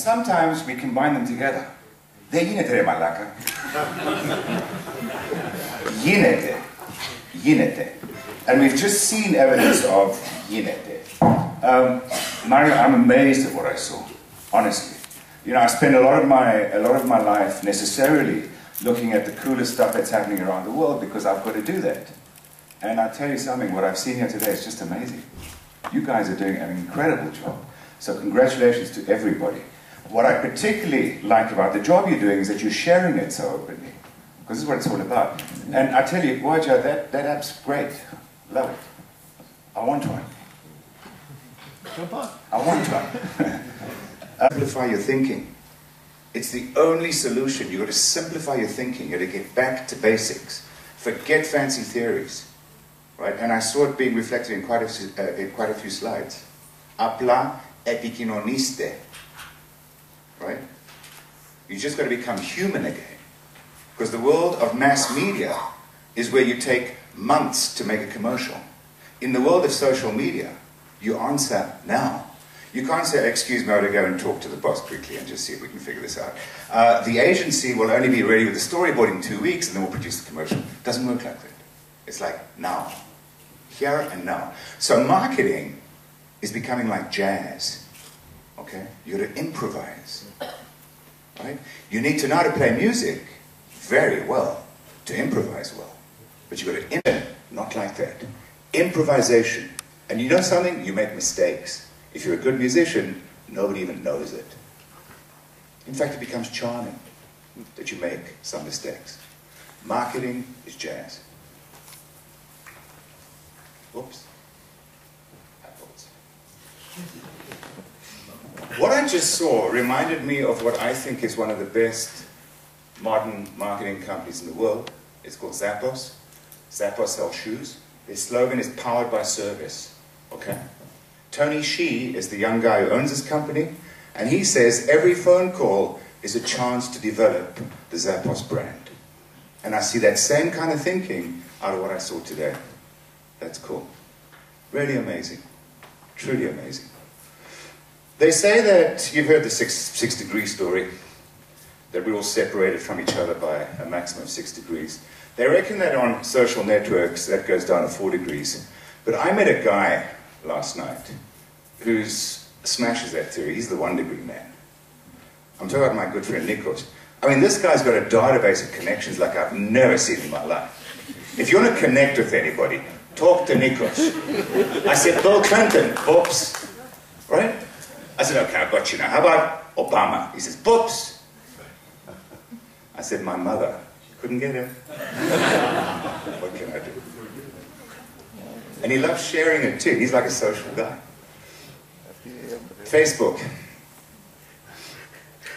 sometimes we combine them together. Δεν γίνεται ρε μαλάκα. Γίνεται. Γίνεται. And we've just seen evidence of γίνεται. Mario, I'm amazed at what I saw, honestly. You know, I spend a lot of my life necessarily looking at the coolest stuff that's happening around the world because I've got to do that. And I'll tell you something, what I've seen here today is just amazing. You guys are doing an incredible job. So congratulations to everybody. What I particularly like about the job you're doing is that you're sharing it so openly. Because this is what it's all about. And I tell you, Waja, that app's great. Love it. I want one. I want one. Simplify your thinking. It's the only solution. You've got to simplify your thinking. You've got to get back to basics. Forget fancy theories. Right? And I saw it being reflected in quite a few slides. Απλά επικοινωνήστε. Right? You just got to become human again. Because the world of mass media is where you take months to make a commercial. In the world of social media, you answer now. You can't say, excuse me, I ought to go and talk to the boss quickly and just see if we can figure this out. The agency will only be ready with the storyboard in 2 weeks and then we'll produce the commercial. It doesn't work like that. It's like now. Here and now. So marketing is becoming like jazz. Okay? You've got to improvise. Right? You need to know how to play music very well to improvise well. But you've got to not like that. Improvisation. And you know something? You make mistakes. If you're a good musician, nobody even knows it. In fact, it becomes charming that you make some mistakes. Marketing is jazz. Oops. Apples. What I just saw reminded me of what I think is one of the best modern marketing companies in the world. It's called Zappos. Zappos sells shoes. Their slogan is powered by service. Okay? Tony Shi is the young guy who owns this company, and he says every phone call is a chance to develop the Zappos brand. And I see that same kind of thinking out of what I saw today. That's cool. Really amazing. Truly amazing. They say that, you've heard the six degree story, that we're all separated from each other by a maximum of 6 degrees. They reckon that on social networks that goes down to 4 degrees. But I met a guy last night who smashes that theory. He's the 1 degree man. I'm talking about my good friend Nikos. I mean, this guy's got a database of connections like I've never seen in my life. If you want to connect with anybody, talk to Nikos. I said, Bill Clinton, oops. Right? I said, okay, I've got you now. How about Obama? He says, boops. I said, my mother. Couldn't get him. What can I do? And he loves sharing it too. He's like a social guy. Facebook.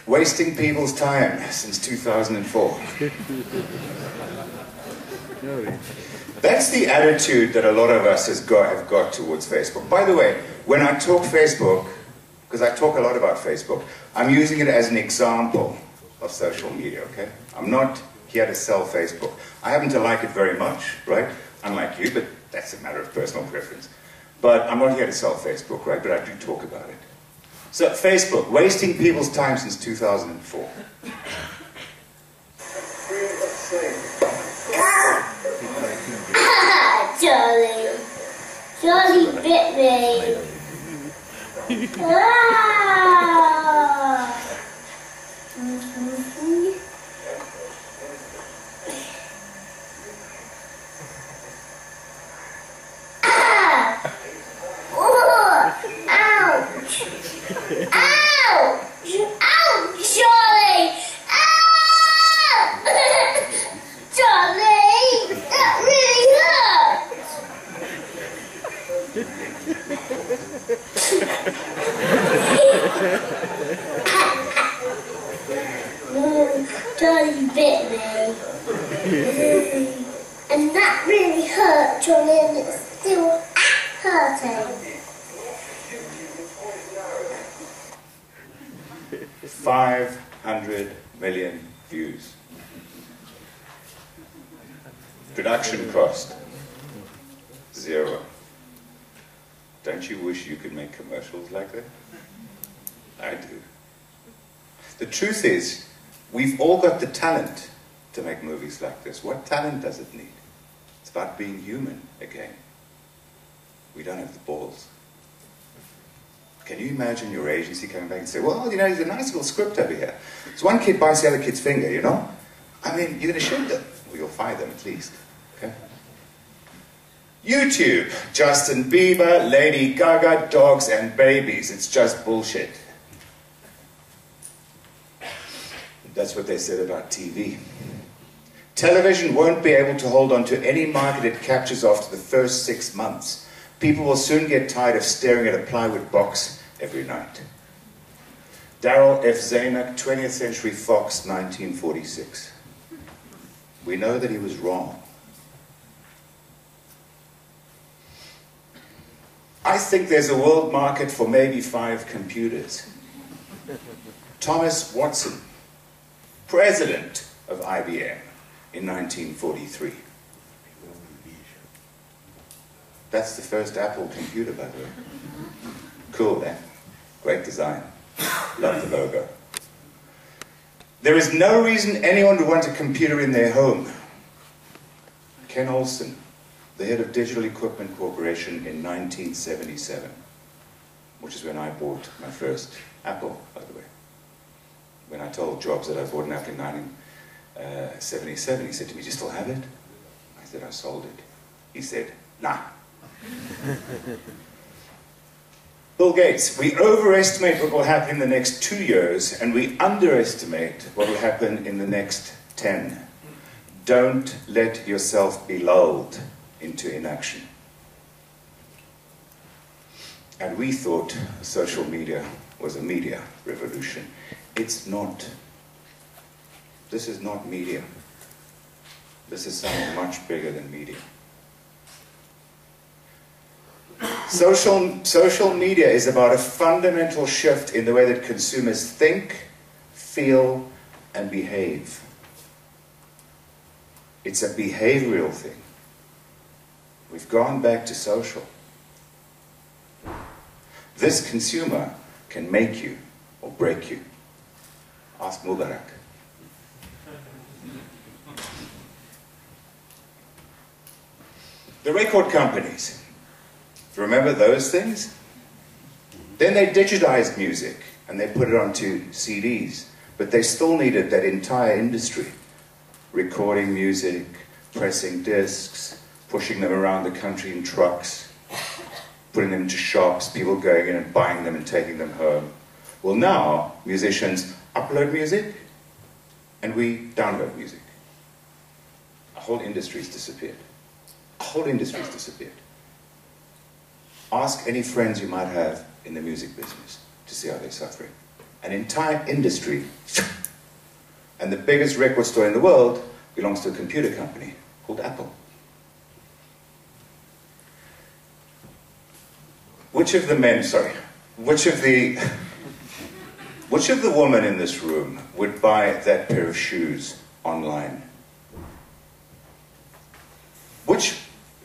Wasting people's time since 2004. That's the attitude that a lot of us have got towards Facebook. By the way, when I talk Facebook, because I talk a lot about Facebook, I'm using it as an example of social media, okay? I'm not here to sell Facebook. I happen to like it very much, right? Unlike you, but that's a matter of personal preference. But I'm not here to sell Facebook, right? But I do talk about it. So, Facebook, wasting people's time since 2004. Charlie. Charlie bit me. Ouch! Ouch! Ouch, Charlie! Charlie! That really hurts! Charlie bit me. And that really hurt, Charlie, and it's still hurting. 500 million views. Production cost, 0. Don't you wish you could make commercials like that? I do. The truth is, we've all got the talent to make movies like this. What talent does it need? It's about being human again. We don't have the balls. Can you imagine your agency coming back and say, well, you know, there's a nice little script over here. So one kid bites the other kid's finger, you know? I mean, you're going to shoot them. Well, you'll fire them at least. Okay? YouTube. Justin Bieber, Lady Gaga, dogs and babies. It's just bullshit. That's what they said about TV. Television won't be able to hold on to any market it captures after the first 6 months. People will soon get tired of staring at a plywood box every night. Darrell F. Zanuck, 20th Century Fox, 1946. We know that he was wrong. I think there's a world market for maybe 5 computers. Thomas Watson, president of IBM in 1943. That's the first Apple computer, by the way. Cool, eh? Great design. Love the logo. There is no reason anyone would want a computer in their home. Ken Olsen, the head of Digital Equipment Corporation in 1977, which is when I bought my first Apple, by the way. When I told Jobs that I bought an Apple in 1977, he said to me, "Do you still have it?" I said, "I sold it." He said, "Nah." Bill Gates, we overestimate what will happen in the next 2 years, and we underestimate what will happen in the next 10. Don't let yourself be lulled into inaction. And we thought social media was a media revolution. It's not. This is not media. This is something much bigger than media. Social media is about a fundamental shift in the way that consumers think, feel, and behave. It's a behavioral thing. We've gone back to social. This consumer can make you or break you. Ask Mubarak. The record companies. Remember those things? Then they digitized music and they put it onto CDs, but they still needed that entire industry. Recording music, pressing discs, pushing them around the country in trucks, putting them into shops, people going in and buying them and taking them home. Well, now musicians upload music and we download music. A whole industry's disappeared. A whole industry's disappeared. Ask any friends you might have in the music business to see how they're suffering. An entire industry. And the biggest record store in the world belongs to a computer company called Apple. Which of the women in this room would buy that pair of shoes online?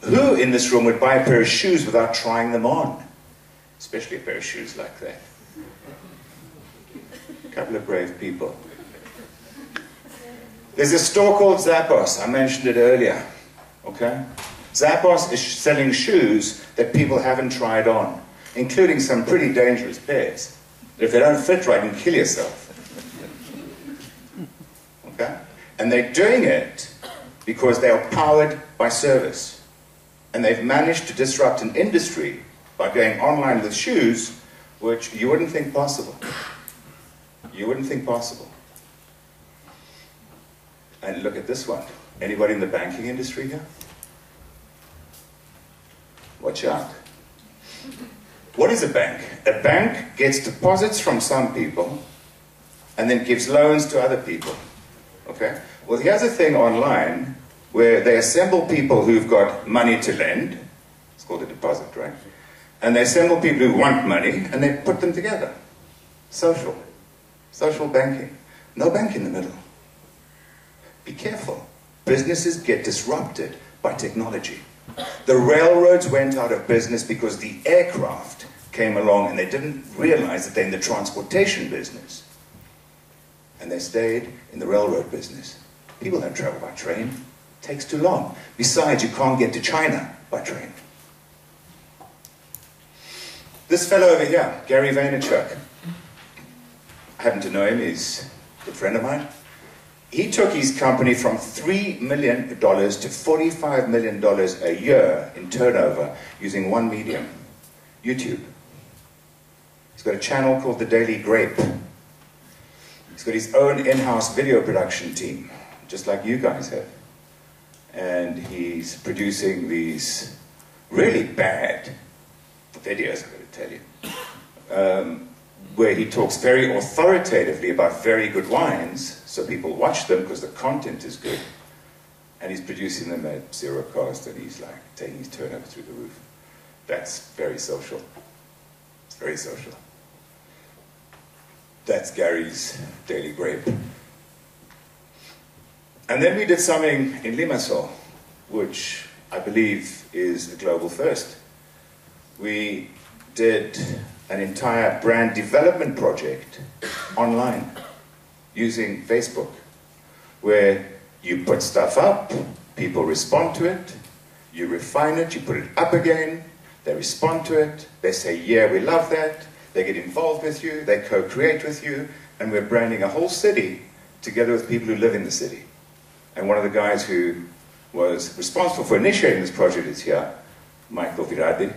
Who in this room would buy a pair of shoes without trying them on? Especially a pair of shoes like that. A couple of brave people. There's a store called Zappos. I mentioned it earlier. Okay? Zappos is selling shoes that people haven't tried on, including some pretty dangerous pairs. If they don't fit right, you can kill yourself. Okay? And they're doing it because they are powered by service. And they've managed to disrupt an industry by going online with shoes, which you wouldn't think possible. You wouldn't think possible. And look at this one. Anybody in the banking industry here? Watch out. What is a bank? A bank gets deposits from some people and then gives loans to other people. Okay? Well, here's a thing online where they assemble people who've got money to lend. It's called a deposit, right? And they assemble people who want money and they put them together. Social banking. No bank in the middle. Be careful. Businesses get disrupted by technology. The railroads went out of business because the aircraft came along and they didn't realize that they're in the transportation business. and they stayed in the railroad business. People don't travel by train. It takes too long. Besides, you can't get to China by train. This fellow over here, Gary Vaynerchuk, I happen to know him, he's a good friend of mine. He took his company from $3 million to $45 million a year in turnover using one medium, YouTube. He's got a channel called The Daily Grape. He's got his own in-house video production team, just like you guys have. And he's producing these really bad videos, I'm going to tell you, where he talks very authoritatively about very good wines, so people watch them because the content is good. And he's producing them at zero cost, and he's like taking his turnover through the roof. That's very social. It's very social. That's Gary's Daily Grape. And then we did something in Limassol, which I believe is a global first. We did an entire brand development project online using Facebook, where you put stuff up, people respond to it, you refine it, you put it up again, they respond to it, they say, yeah, we love that, they get involved with you, they co-create with you, and we're branding a whole city together with people who live in the city. And one of the guys who was responsible for initiating this project is here, Michael Virardi,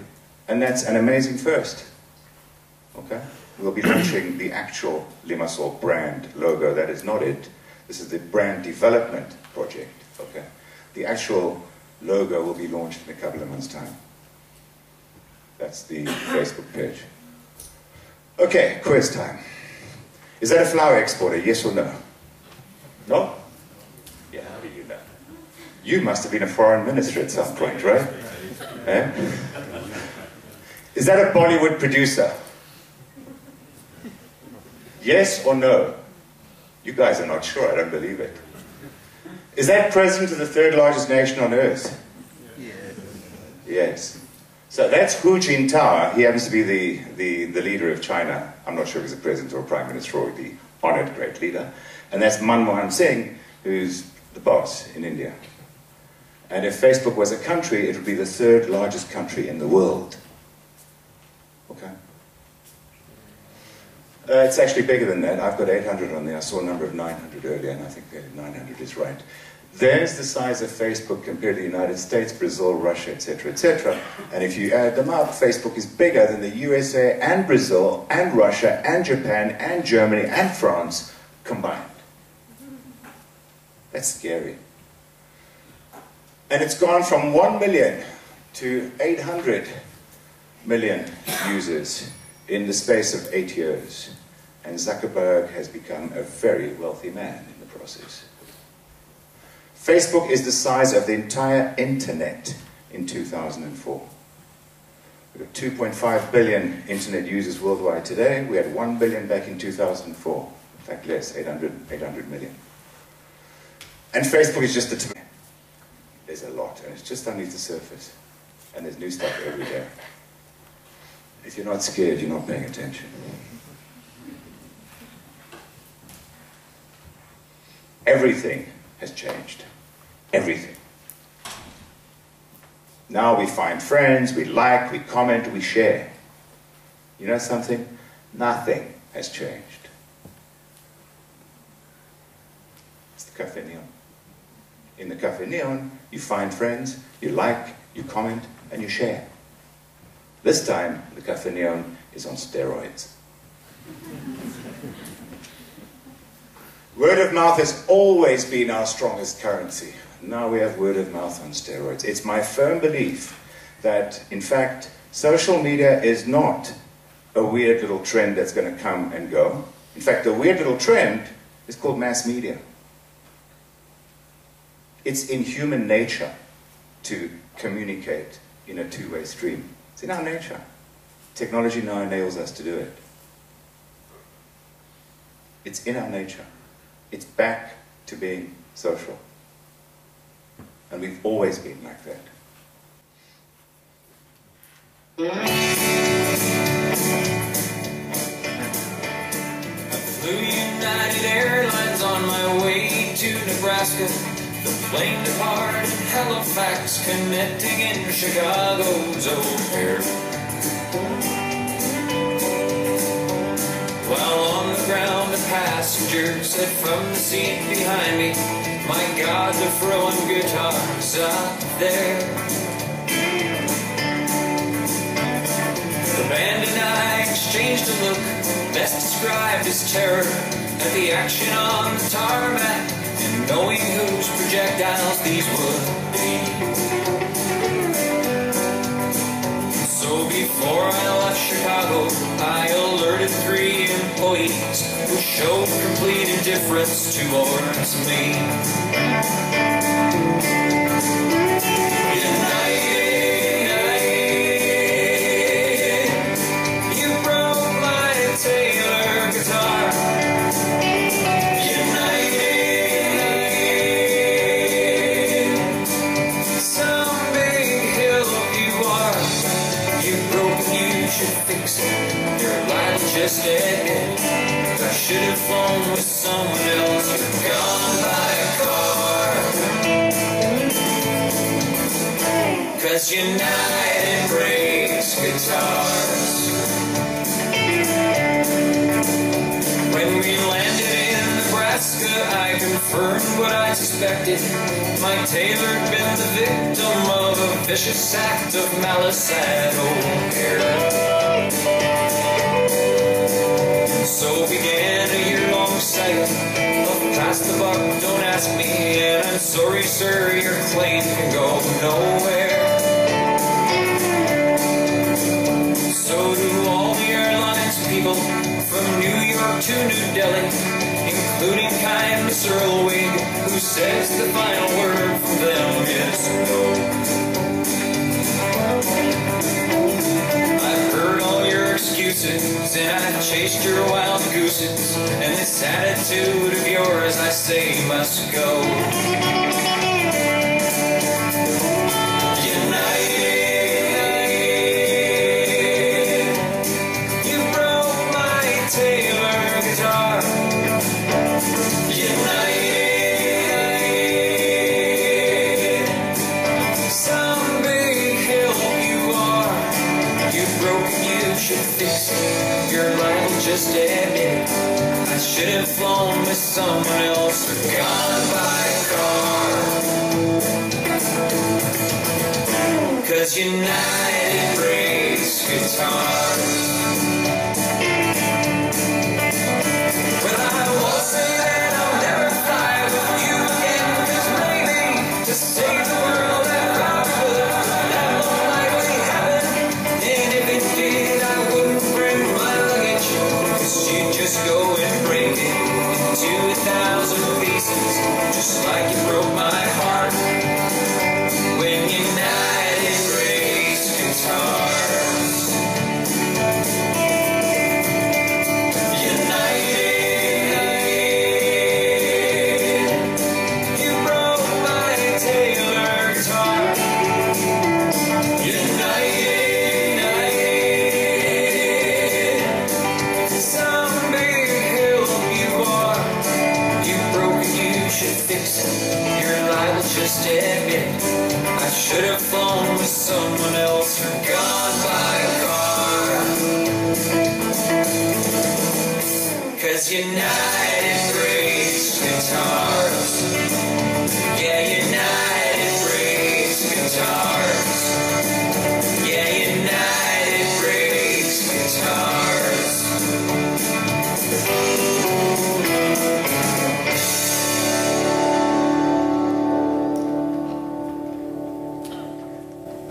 and that's an amazing first. Okay? We'll be launching the actual Limassol brand logo. That is not it. This is the brand development project. Okay? The actual logo will be launched in a couple of months' time. That's the Facebook page. Okay, quiz time. Is that a flower exporter, yes or no? No? Yeah, how do you know? You must have been a foreign minister at some point, right? Eh? Is that a Bollywood producer? Yes or no? You guys are not sure, I don't believe it. Is that president of the third largest nation on earth? Yes. Yes. So that's Hu Jintao. He happens to be the leader of China. I'm not sure if he's a president or a prime minister or the honored great leader. And that's Manmohan Singh, who's the boss in India. And if Facebook was a country, it would be the third largest country in the world. Okay? It's actually bigger than that. I've got 800 on there. I saw a number of 900 earlier, and I think 900 is right. There's the size of Facebook compared to the United States, Brazil, Russia, etc., etc. And if you add them up, Facebook is bigger than the USA and Brazil and Russia and Japan and Germany and France combined. That's scary. And it's gone from 1 million to 800 million users in the space of 8 years. And Zuckerberg has become a very wealthy man in the process. Facebook is the size of the entire internet in 2004. We've got 2.5 billion internet users worldwide today. We had 1 billion back in 2004. In fact, less, 800 million. And Facebook is just the tip. There's a lot, and it's just underneath the surface. And there's new stuff every day. If you're not scared, you're not paying attention. Everything has changed. Everything. Now we find friends, we like, we comment, we share. You know something? Nothing has changed. It's the Café Neon. In the Café Neon, you find friends, you like, you comment, and you share. This time, the Café Neon is on steroids. Word of mouth has always been our strongest currency. Now we have word of mouth on steroids. It's my firm belief that, in fact, social media is not a weird little trend that's going to come and go. In fact, the weird little trend is called mass media. It's in human nature to communicate in a two-way stream. It's in our nature. Technology now enables us to do it. It's in our nature. It's back to being social. And we've always been like that. Blue United Airlines Nebraska, the plane departed Halifax, connecting in Chicago's O'Hare. While on the ground, a passenger said from the seat behind me, "My God, they're throwing guitars out there." The band and I exchanged a look, best described as terror, at the action on the tarmac, and knowing whose projectiles these would be. So before I left Chicago, I alerted 3 employees who showed complete indifference towards me. Just admit, I should have flown with someone else or gone by car. 'Cause United breaks guitars. When we landed in Nebraska, I confirmed what I suspected. My tailor had been the victim of a vicious act of malice at O'Hare. So began a year-long cycle of pass the buck, don't ask me, and I'm sorry, sir, your claim can go nowhere. So do all the airlines people from New York to New Delhi, including kind Miss Earlwig, who says the final word from them is no. Excuses, and I chased your wild gooses, and this attitude of yours, I say, must go. United, you broke my Taylor guitar. United, some big hill you are. You broke, you should fix it. You're liable, just admit, I should have flown with someone else or gone by car. 'Cause United breaks guitars. Well, I won't say that I'll never fly with you again, 'cause maybe to save the world that I could, that won't likely happen. And if it did, I wouldn't bring my luggage, 'cause you'd just go and break it into 1,000 pieces, just like you broke my heart when United breaks guitars. United, you broke my Taylor guitar. United, some big hill you are. You broke it, you should fix it. You're liable, just admit, I should have flown with someone else or gone by car. 'Cause United breaks guitars. Yeah, United breaks guitars. Yeah, United breaks guitars.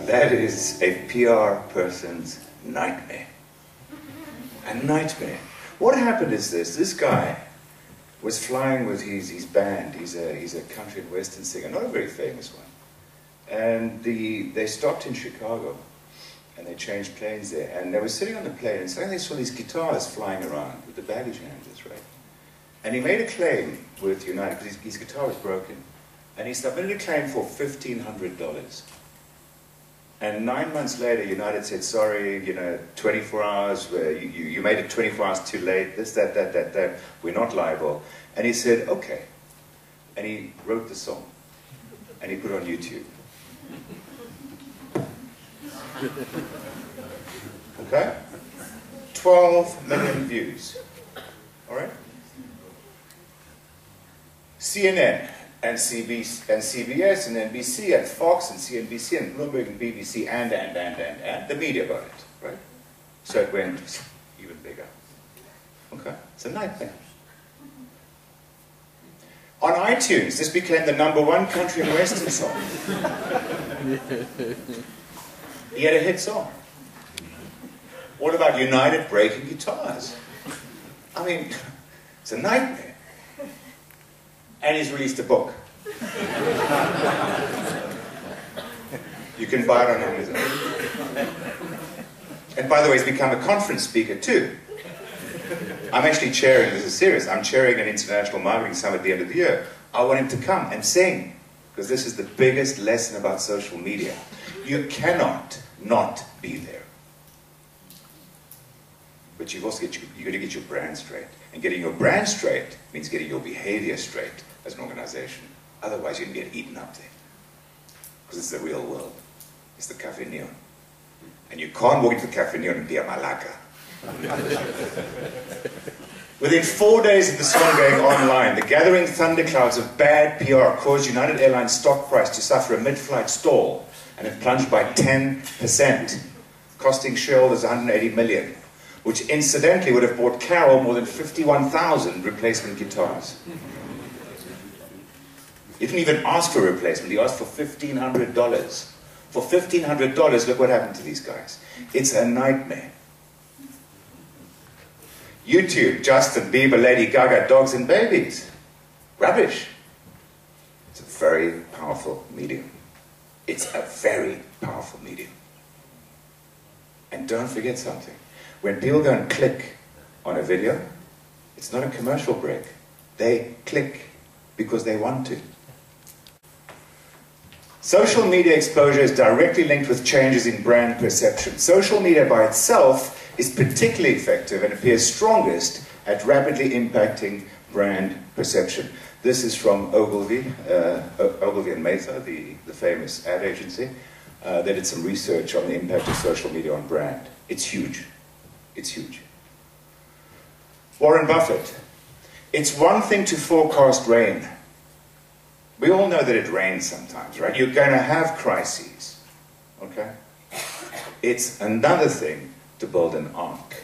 That is a PR person's nightmare. A nightmare. What happened is this. This guy was flying with his band. He's a country and western singer, not a very famous one. And they stopped in Chicago, and they changed planes there. And they were sitting on the plane, and suddenly they saw these guitars flying around with the baggage handlers, right? And he made a claim with United, because his guitar was broken. And he submitted a claim for $1,500. And 9 months later, United said, sorry, 24 hours, you made it 24 hours too late, this, that, we're not liable. And he said, okay. and he wrote the song, and he put it on YouTube. Okay? 12 million views. All right? CNN and CBS and NBC and Fox and CNBC and Bloomberg and BBC and the media about it, right? So it went even bigger. Okay? It's a nightmare. On iTunes, this became the #1 country and western song. He had a hit song. What about United Breaking Guitars? I mean, it's a nightmare. And he's released a book. You can buy it on Amazon. And by the way, he's become a conference speaker too. I'm actually chairing, this is serious, I'm chairing an international marketing summit at the end of the year. I want him to come and sing, because this is the biggest lesson about social media. You cannot not be there. But you've got to get your brand straight. And getting your brand straight means getting your behavior straight as an organization. Otherwise, you can get eaten up there. Because it's the real world. It's the Cafe Neon. And you can't walk into the Cafe Neon and be a malaka. Within 4 days of the song going online, the gathering thunderclouds of bad PR caused United Airlines stock price to suffer a mid-flight stall, and it plunged by 10%, costing shareholders 180 million, which incidentally would have bought Carol more than 51,000 replacement guitars. He didn't even ask for a replacement, he asked for $1,500. For $1,500, look what happened to these guys. It's a nightmare. YouTube, Justin Bieber, Lady Gaga, dogs and babies. Rubbish. It's a very powerful medium. It's a very powerful medium. And don't forget something. When people go and click on a video, it's not a commercial break. They click because they want to. Social media exposure is directly linked with changes in brand perception. Social media by itself is particularly effective and appears strongest at rapidly impacting brand perception. This is from Ogilvy and Mather, the famous ad agency. They did some research on the impact of social media on brand. It's huge. It's huge. Warren Buffett. It's one thing to forecast rain. We all know that it rains sometimes, right? You're going to have crises, okay? It's another thing to build an arc.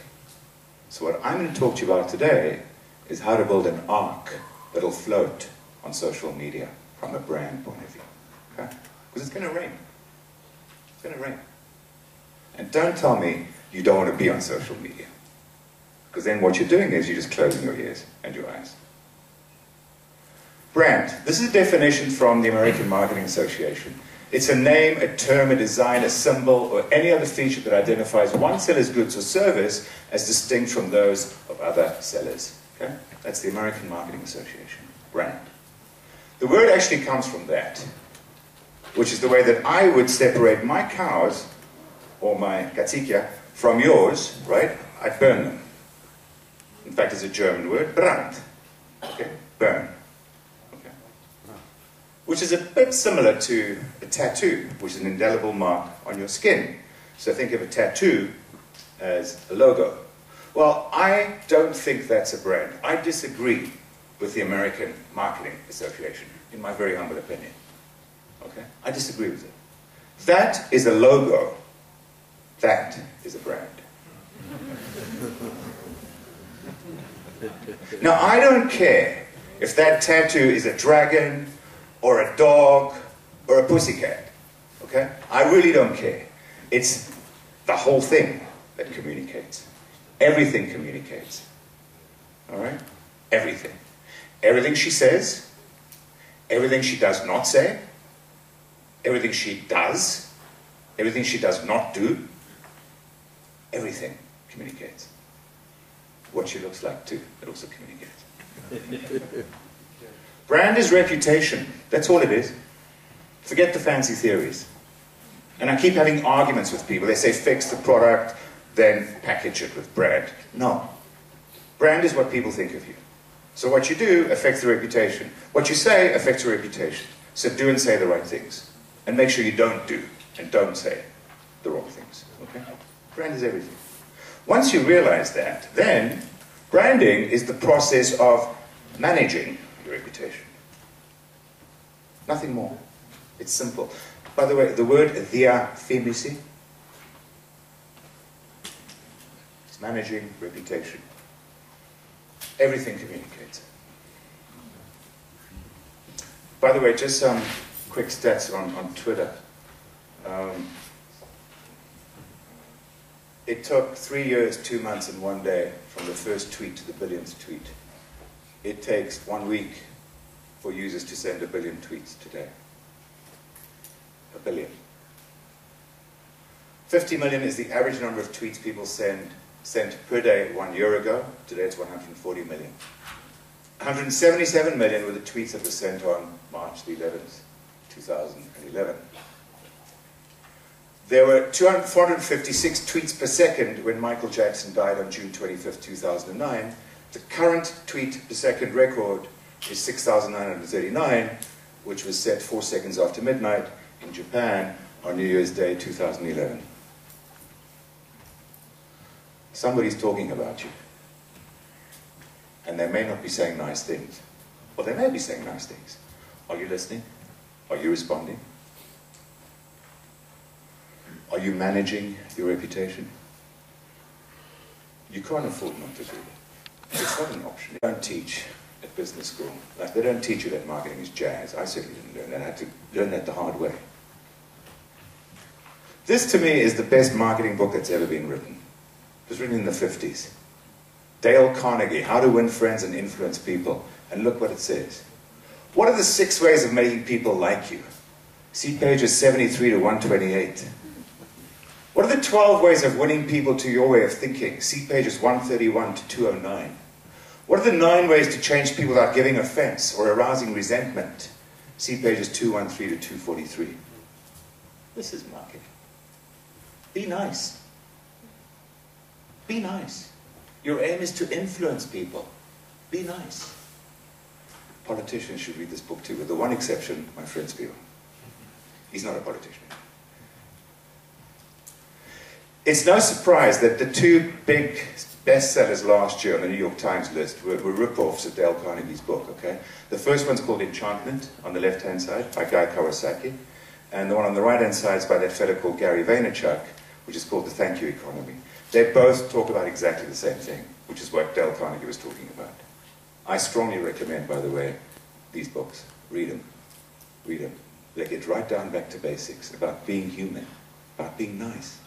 So what I'm going to talk to you about today is how to build an arc that'll float on social media from a brand point of view, okay? Because it's going to rain. It's going to rain. And don't tell me you don't want to be on social media. Because then what you're doing is you're just closing your ears and your eyes. Brand. This is a definition from the American Marketing Association. It's a name, a term, a design, a symbol, or any other feature that identifies one seller's goods or service as distinct from those of other sellers. Okay? That's the American Marketing Association. Brand. The word actually comes from that, which is the way that I would separate my cows, or my katsikia, from yours, right? I'd burn them. In fact, it's a German word, brand. Okay? Burn. Which is a bit similar to a tattoo, which is an indelible mark on your skin. So think of a tattoo as a logo. Well, I don't think that's a brand. I disagree with the American Marketing Association, in my very humble opinion. Okay? I disagree with it. That is a logo. That is a brand. Now, I don't care if that tattoo is a dragon, or a dog, or a pussycat, okay? I really don't care. It's the whole thing that communicates. Everything communicates, all right? Everything. Everything she says, everything she does not say, everything she does not do, everything communicates. What she looks like too, it also communicates. Brand is reputation. That's all it is. Forget the fancy theories. And I keep having arguments with people. They say fix the product, then package it with brand. No. Brand is what people think of you. So what you do affects the reputation. What you say affects your reputation. So do and say the right things. And make sure you don't do and don't say the wrong things. Okay? Brand is everything. Once you realize that, then branding is the process of managing your reputation. Nothing more. It's simple. By the way, the word διαφήμιση is managing reputation. Everything communicates. By the way, just some quick stats on Twitter. It took 3 years, 2 months, and 1 day from the first tweet to the billionth tweet. It takes 1 week for users to send 1 billion tweets today. 1 billion. 50 million is the average number of tweets people sent per day 1 year ago. Today it's 140 million. 177 million were the tweets that were sent on March the 11th, 2011. There were 456 tweets per second when Michael Jackson died on June 25th, 2009. The current tweet per second record is 6,939, which was set 4 seconds after midnight in Japan on New Year's Day 2011. Somebody's talking about you. And they may not be saying nice things. Or they may be saying nice things. Are you listening? Are you responding? Are you managing your reputation? You can't afford not to do that. It's not an option. They don't teach at business school. Like, they don't teach you that marketing is jazz. I certainly didn't learn that. I had to learn that the hard way. This, to me, is the best marketing book that's ever been written. It was written in the 50s. Dale Carnegie, How to Win Friends and Influence People. And look what it says. What are the 6 ways of making people like you? See pages 73 to 128. What are the 12 ways of winning people to your way of thinking? See pages 131 to 209. What are the 9 ways to change people without giving offense or arousing resentment? See pages 213 to 243. This is marketing. Be nice. Be nice. Your aim is to influence people. Be nice. Politicians should read this book too, with the one exception, my friend Spiro. He's not a politician. It's no surprise that the 2 big bestsellers last year on the New York Times list were rip-offs of Dale Carnegie's book, okay? The first one's called Enchantment, on the left-hand side, by Guy Kawasaki. And the one on the right-hand side is by that fellow called Gary Vaynerchuk, which is called The Thank You Economy. They both talk about exactly the same thing, which is what Dale Carnegie was talking about. I strongly recommend, by the way, these books. Read them. Read them. They get right down back to basics, about being human, about being nice.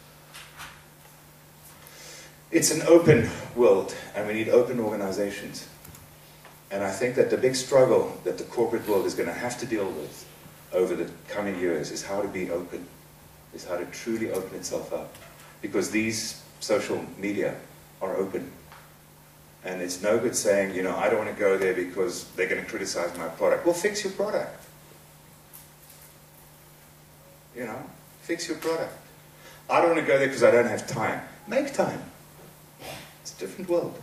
It's an open world, and we need open organizations. And I think that the big struggle that the corporate world is going to have to deal with over the coming years is how to be open, is how to truly open itself up. Because these social media are open. And it's no good saying, you know, I don't want to go there because they're going to criticize my product. Well, fix your product. You know, fix your product. I don't want to go there because I don't have time. Make time. It's a different world.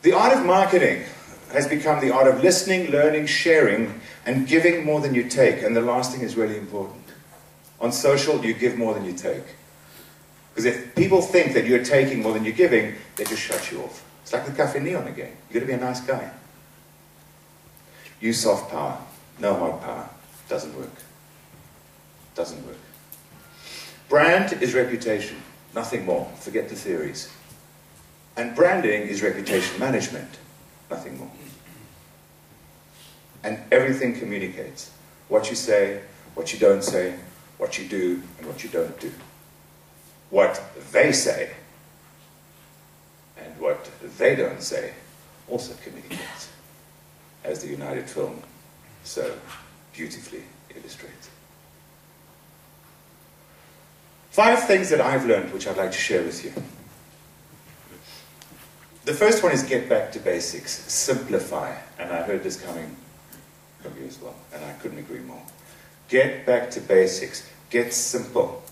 The art of marketing has become the art of listening, learning, sharing, and giving more than you take. And the last thing is really important. On social, you give more than you take. Because if people think that you're taking more than you're giving, they just shut you off. It's like the Cafe Neon again. You've got to be a nice guy. Use soft power. No hard power. Doesn't work. Doesn't work. Brand is reputation. Nothing more. Forget the theories. And branding is reputation management. Nothing more. And everything communicates. What you say, what you don't say, what you do, and what you don't do. What they say and what they don't say also communicates, as the United film so beautifully illustrates. 5 things that I've learned which I'd like to share with you. The first one is get back to basics, simplify, and I heard this coming from you as well, and I couldn't agree more. Get back to basics, get simple.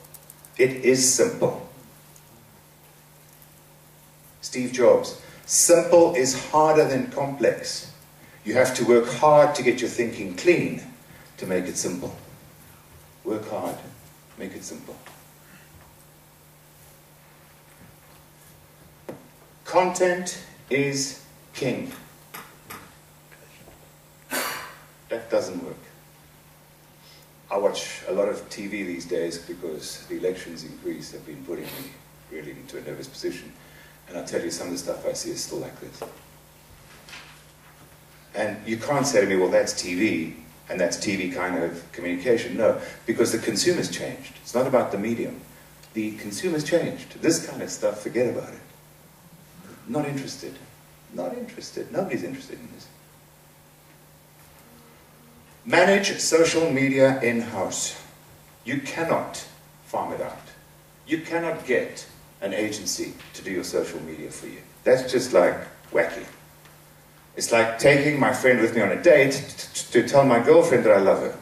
It is simple. Steve Jobs, Simple is harder than complex. You have to work hard to get your thinking clean to make it simple. Work hard, make it simple. Content is king. That doesn't work. I watch a lot of TV these days because the elections in Greece have been putting me really into a nervous position. And I'll tell you, some of the stuff I see is still like this. And you can't say to me, well, that's TV, and that's TV kind of communication. No, because the consumer's changed. It's not about the medium. The consumer's changed. This kind of stuff, forget about it. Not interested. Not interested. Nobody's interested in this. Manage social media in-house. You cannot farm it out. You cannot get an agency to do your social media for you. That's just like wacky. It's like taking my friend with me on a date to tell my girlfriend that I love her.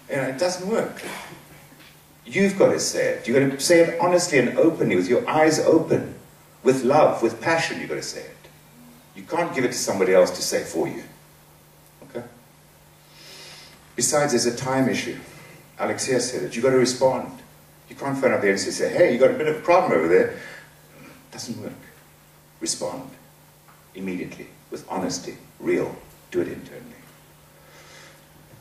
You know, it doesn't work. You've got to say it. You've got to say it honestly and openly, with your eyes open, with love, with passion. You've got to say it. You can't give it to somebody else to say for you. Okay? Besides, there's a time issue. Alexia said it. You've got to respond. You can't phone up there and say, hey, you've got a bit of a problem over there. It doesn't work. Respond immediately, with honesty, real. Do it internally.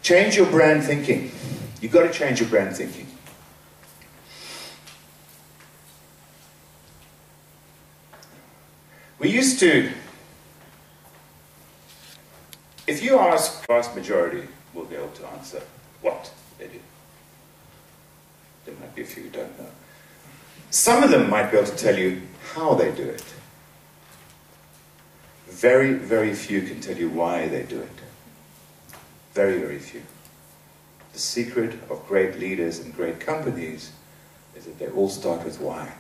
Change your brand thinking. You've got to change your brand thinking. We used to, if you ask, the vast majority will be able to answer what they do. There might be a few who don't know. Some of them might be able to tell you how they do it. Very, very few can tell you why they do it. Very, very few. The secret of great leaders and great companies is that they all start with why.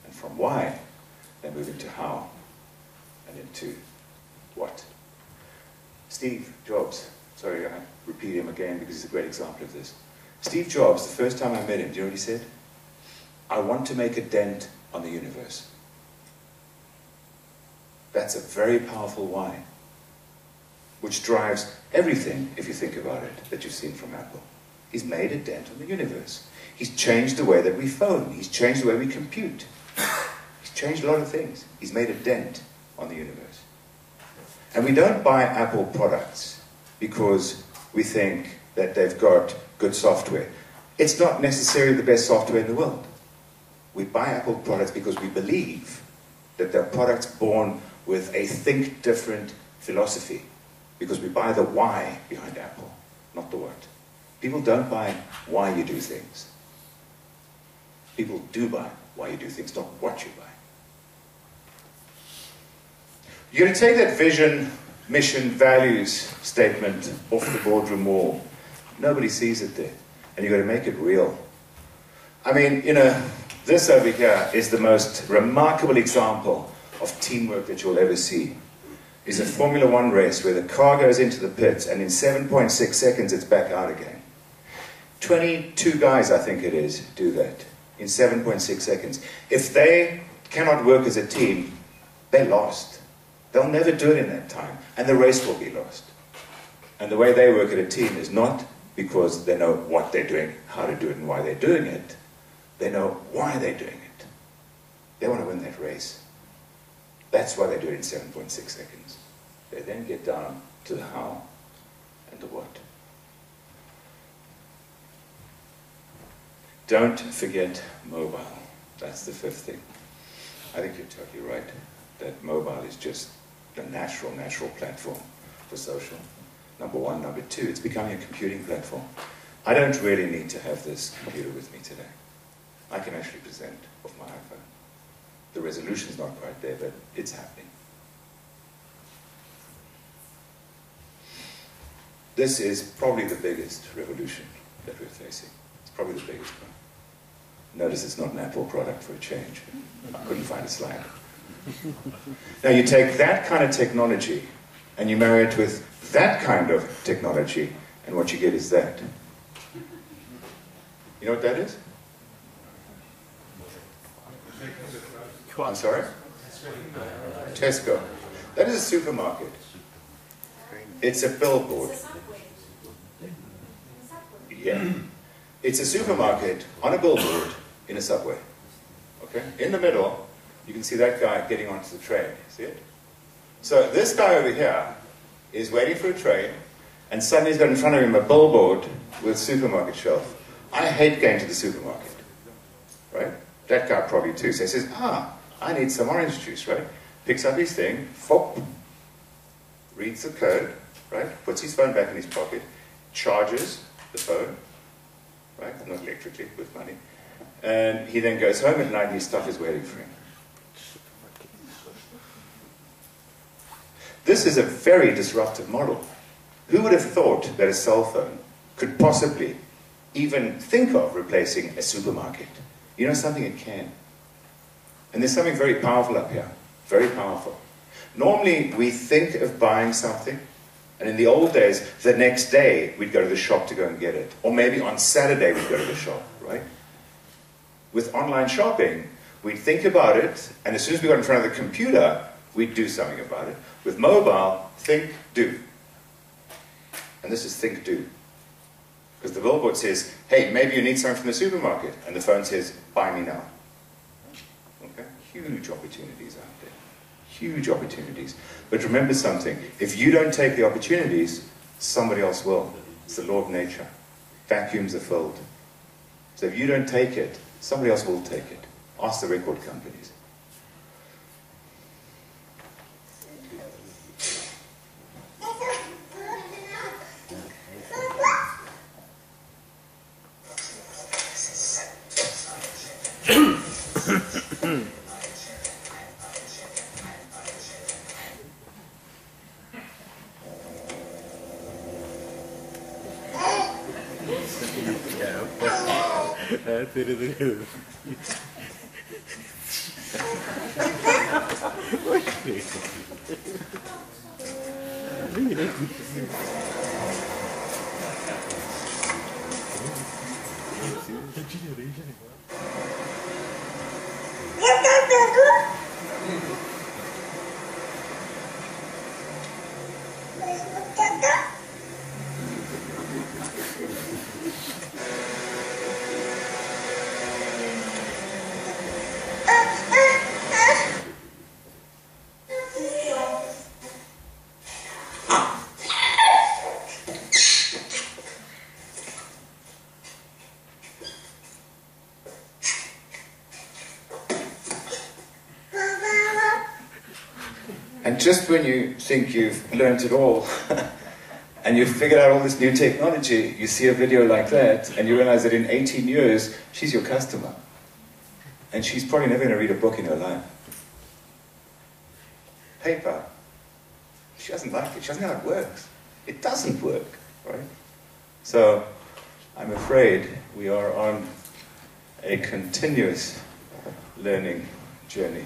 And from why, they move into how and into what. Steve Jobs, sorry, I repeat him again because he's a great example of this. Steve Jobs, the first time I met him, do you know what he said? I want to make a dent on the universe. That's a very powerful why, which drives everything, if you think about it, that you've seen from Apple. He's made a dent on the universe. He's changed the way that we phone. He's changed the way we compute. He's changed a lot of things. He's made a dent on the universe. And we don't buy Apple products because we think that they've got good software. It's not necessarily the best software in the world. We buy Apple products because we believe that they're products born with a think different philosophy, because we buy the why behind Apple, not the what. People don't buy why you do things. People do buy why you do things, not what you buy. You're going to take that vision, mission, values statement off the boardroom wall. Nobody sees it there. And you've got to make it real. I mean, you know, this over here is the most remarkable example of teamwork that you'll ever see. Is a Formula One race where the car goes into the pits and in 7.6 seconds it's back out again. 22 guys, I think it is, do that in 7.6 seconds. If they cannot work as a team, they're lost. They'll never do it in that time, and the race will be lost. And the way they work at a team is not because they know what they're doing, how to do it, and why they're doing it. They know why they're doing it. They want to win that race. That's why they do it in 7.6 seconds. They then get down to the how and the what. Don't forget mobile. That's the fifth thing. I think you're totally right that mobile is just the natural platform for social. Number one. Number two, it's becoming a computing platform. I don't really need to have this computer with me today. I can actually present off my iPhone. The resolution's not quite there, but it's happening. This is probably the biggest revolution that we're facing. It's probably the biggest one. Notice it's not an Apple product for a change. I couldn't find a slide. Now you take that kind of technology and you marry it with that kind of technology, and what you get is that. You know what that is? I'm sorry? Tesco. That is a supermarket. It's a billboard. Yeah. It's a supermarket on a billboard in a subway. Okay? In the middle, you can see that guy getting onto the train. See it? So this guy over here is waiting for a train, and suddenly he's got in front of him a billboard with supermarket shelf. I hate going to the supermarket. Right? That guy probably too. So he says, I need some orange juice, right? Picks up his thing, fop, reads the code, right? Puts his phone back in his pocket, charges the phone, right? Not electrically, with money. And he then goes home at night and his stuff is waiting for him. This is a very disruptive model. Who would have thought that a cell phone could possibly even think of replacing a supermarket? You know something, it can. And there's something very powerful up here. Very powerful. Normally, we think of buying something, and in the old days, the next day, we'd go to the shop to go and get it. Or maybe on Saturday, we'd go to the shop, right? With online shopping, we'd think about it, and as soon as we got in front of the computer, we'd do something about it. With mobile, think, do. And this is think, do. Because the billboard says, hey, maybe you need something from the supermarket. And the phone says, buy me now. Okay? Huge opportunities out there. Huge opportunities. But remember something. If you don't take the opportunities, somebody else will. It's the law of nature. Vacuums are filled. So if you don't take it, somebody else will take it. Ask the record companies. And just when you think you've learned it all, and you've figured out all this new technology, you see a video like that, and you realize that in 18 years, she's your customer. And she's probably never going to read a book in her life. Paper. She doesn't like it. She doesn't know how it works. It doesn't work, right? So, I'm afraid we are on a continuous learning journey.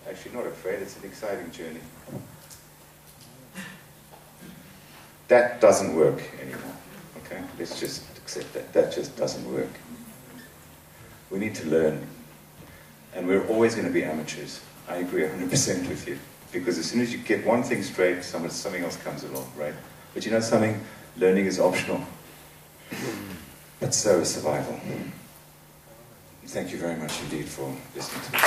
Actually, not afraid, it's an exciting journey. That doesn't work anymore, okay? Let's just accept that. That just doesn't work. We need to learn. And we're always going to be amateurs. I agree 100% with you. Because as soon as you get one thing straight, something else comes along, right? But you know something? Learning is optional. But so is survival. Thank you very much indeed for listening to me.